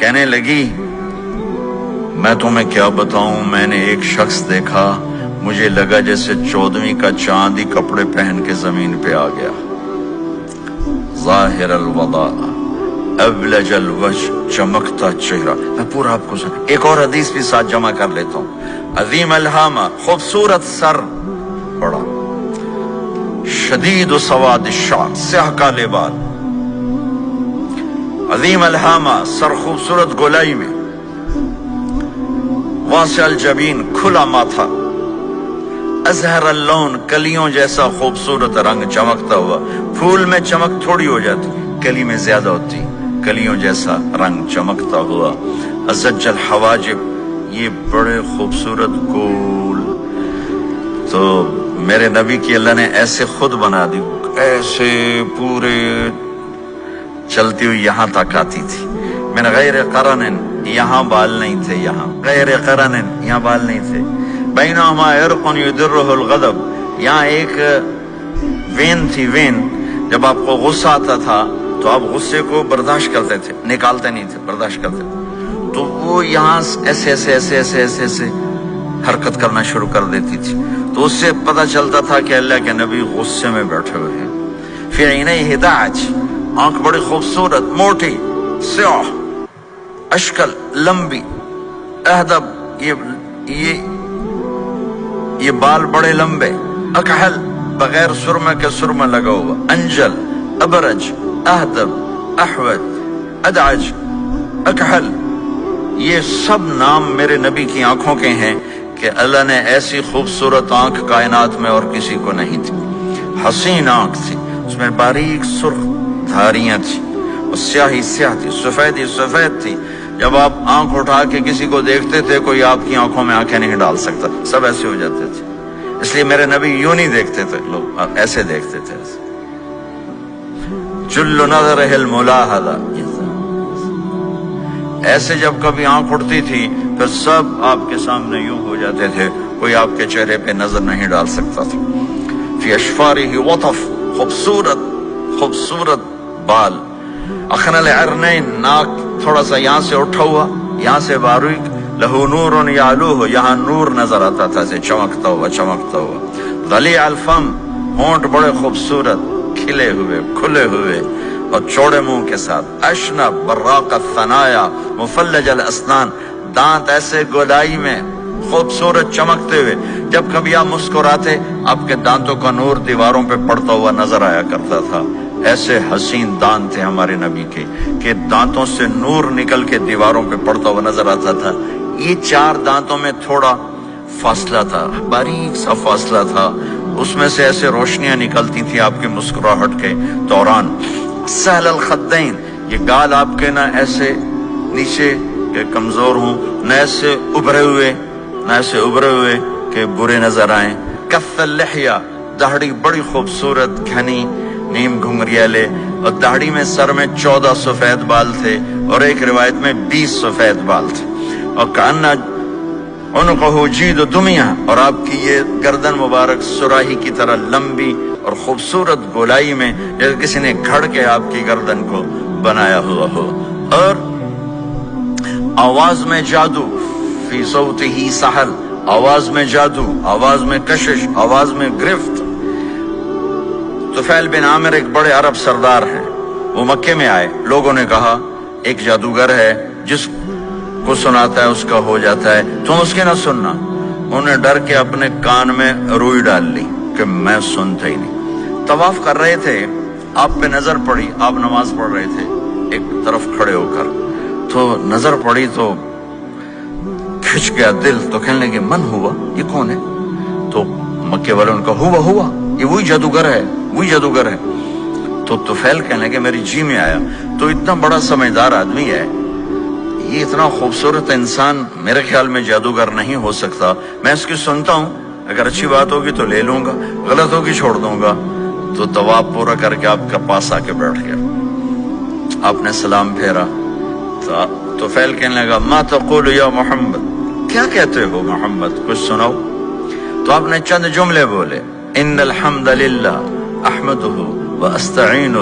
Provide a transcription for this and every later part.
کہنے لگی میں تمہیں کیا بتاؤں، میں نے ایک شخص دیکھا، مجھے لگا جیسے 14ویں کا چاند ہی کپڑے پہن کے زمین پہ آ گیا، ظاہر الوضاء ابلج الوجہ، چمکتا چہرہ۔ میں پورا آپ کو ایک اور حدیث بھی ساتھ جمع کر لیتا ہوں۔ عظیم الہامہ، خوبصورت سر، بڑا شدید سواد الشعر، سیاہ کالے بال، عظیم الہامہ، سر خوبصورت گولائی میں، واسع الجبین، کھلا ماتھا، ازہر اللون، کلیوں جیسا خوبصورت رنگ، چمکتا ہوا۔ پھول میں چمک تھوڑی ہو جاتی، کلی میں زیادہ ہوتی، کلیوں جیسا رنگ، چمکتا ہوا۔ ازج الحواجب، یہ بڑے خوبصورت گول۔ تو میرے نبی کی اللہ نے ایسے خود بنا دی، ایسے پورے چلتی ہوئی یہاں تک آتی تھی۔ من غیر قرن، یہاں بال نہیں تھے، یہاں غیر قرن، یہاں بال نہیں تھے۔ بینہما عرق یدرہ الغضب، یہاں ایک وین تھی، وین، جب آپ کو غصہ آتا تھا تو آپ غصے کو برداشت کرتے تھے، نکالتے نہیں تھے، برداشت کرتے تھے، تو وہ یہاں ایسے ایسے ایسے ایسے ایسے ایسے حرکت کرنا شروع کر دیتی تھی، تو اس سے پتہ چلتا تھا کہ اللہ کے نبی غصے میں بیٹھے ہوئے ہیں۔ فی عینیہ ہداج، آنکھ بڑی خوبصورت، موٹی، سیاہ، اشکل، لمبی، اہدب، یہ بال بڑے لمبے، اکحل، بغیر سرمے کے سرمہ لگا ہوا، انجل، ابرج، اہدب، احوج، ادعج، اکحل، یہ سب نام میرے نبی کی آنکھوں کے ہیں کہ اللہ نے ایسی خوبصورت آنکھ کائنات میں اور کسی کو نہیں تھی۔ حسین آنکھ تھی، اس میں باریک سرخ دھاریاں تھی، اور سیاہی سیاہ تھی، سفیدی سفید تھی۔ جب آپ آنکھ اٹھا کے کسی کو دیکھتے تھے، کوئی آپ کی آنکھوں میں آنکھیں نہیں ڈال سکتا، سب ایسے ہو جاتے تھے۔ اس لیے میرے نبی یوں نہیں دیکھتے تھے، لوگ ایسے دیکھتے تھے۔ جل نظرہ الملاحظہ، ایسے جب کبھی آنکھ اٹھتی تھی پھر سب آپ کے سامنے یوں ہو جاتے تھے، کوئی آپ کے چہرے پہ نظر نہیں ڈال سکتا تھا۔ فی اشفارہ وطف، خوبصورت خوبصورت بال، اخنل عرنین، ناک تھوڑا سا یہاں سے اٹھا ہوا، یہاں سے باریک، لہو نور یعلوہ، یہاں نور نظر آتا تھا، سے چمکتا ہوا چمکتا ہوا۔ ضلیع الفم، ہونٹ بڑے خوبصورت، کھلے ہوئے کھلے ہوئے اور چوڑے منہ کے ساتھ۔ اشنب براق الثنایا، مفلج الاسنان، دانت ایسے گولائی میں خوبصورت چمکتے ہوئے، جب کبھی آپ مسکراتے آپ کے دانتوں کا نور دیواروں پہ پڑتا ہوا نظر آیا کرتا تھا۔ ایسے حسین دانت تھے ہمارے نبی کے کہ دانتوں سے نور نکل کے دیواروں پہ پڑتا ہوا نظر آتا تھا۔ یہ 4 دانتوں میں تھوڑا فاصلہ تھا، باریک سا فاصلہ تھا، اس میں سے ایسے روشنیاں نکلتی تھی آپ کی مسکراہٹ کے دوران۔ سہل الخدین، یہ گال آپ کے نہ ایسے نیچے کہ کمزور ہوں، نہ ایسے ابھرے ہوئے کہ برے نظر آئیں۔ کف اللحیہ، داڑھی بڑی خوبصورت گھنی، نیم گھنگریالے، اور داڑھی میں سر میں 14 سفید بال تھے، اور ایک روایت میں 20 سفید بال تھے۔ اور کأن عنقہ جید دمیہ، اور آپ کی یہ گردن مبارک سراہی کی طرح لمبی اور خوبصورت گولائی میں، جیسے کسی نے گھڑ کے آپ کی گردن کو بنایا ہوا ہو۔ اور آواز میں جادو، فی صوتہ سحل، آواز میں جادو، آواز میں کشش، آواز میں گرفت۔ طفیل بن عامر ایک بڑے عرب سردار ہیں، وہ مکے میں آئے، لوگوں نے کہا ایک جادوگر ہے جس کو سناتا ہے اس کا ہو جاتا ہے، تم اس کے نہ سننا۔ انہیں ڈر کے اپنے کان میں روئی ڈال لی کہ میں سنتا ہی نہیں۔ طواف کر رہے تھے، آپ پہ نظر پڑی، آپ نماز پڑھ رہے تھے ایک طرف کھڑے ہو کر، تو نظر پڑی تو کھچ گیا دل، تو کہنے لگے من ہوا، یہ کون ہے؟ تو مکے والوں نے کہا ہوا یہ وہی جادوگر ہے۔ تو طفیل کہنے لگے میری جی میں آیا، تو اتنا بڑا سمجھدار آدمی ہے، یہ اتنا خوبصورت انسان میرے خیال میں جادوگر نہیں ہو سکتا، میں اس کی سنتا ہوں، اگر اچھی بات ہوگی تو لے لوں گا، غلط ہوگی چھوڑ دوں گا۔ تو طواف پورا کر کے آپ کے پاس آ کے بیٹھ گیا، آپ نے سلام پھیرا، تو طفیل کہنے لگا ما تقول یا محمد، کیا کہتے ہو محمد، کچھ سناؤ۔ تو آپ نے چند جملے بولے، ان الحمد للہ احمدہ واستعینہ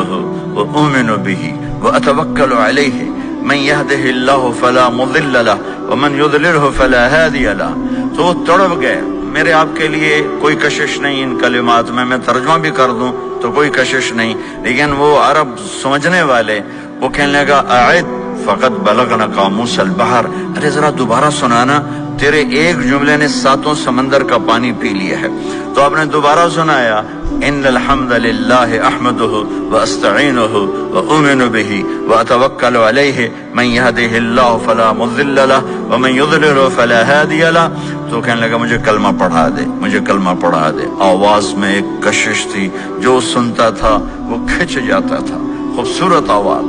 واؤمن بہ واتوکل علیہ من يهده الله فلا مضل له ومن يضلله فلا هادي له. تو تڑپ گئے. میرے آپ کے لیے کوئی کشش نہیں ان کلمات میں ترجمہ بھی کر دوں تو کوئی کشش نہیں، لیکن وہ عرب سمجھنے والے وہ کہنے لگا اعد فقط بلغنا قاموس البحر، ارے ذرا دوبارہ سنانا، تیرے ایک جملے نے 7 سمندر کا پانی پی لیا ہے. تو آپ نے دوبارہ سنایا ان الحمد للہ احمدہ واستعینہ واؤمن بہ واتوکل علیہ من یہدہ اللہ فلا مضل لہ ومن یضلل فلا ہادی لہ. تو کہنے لگا مجھے کلمہ پڑھا دے، مجھے کلمہ پڑھا دے. آواز میں ایک کشش تھی، جو سنتا تھا وہ کھچ جاتا تھا. خوبصورت آواز.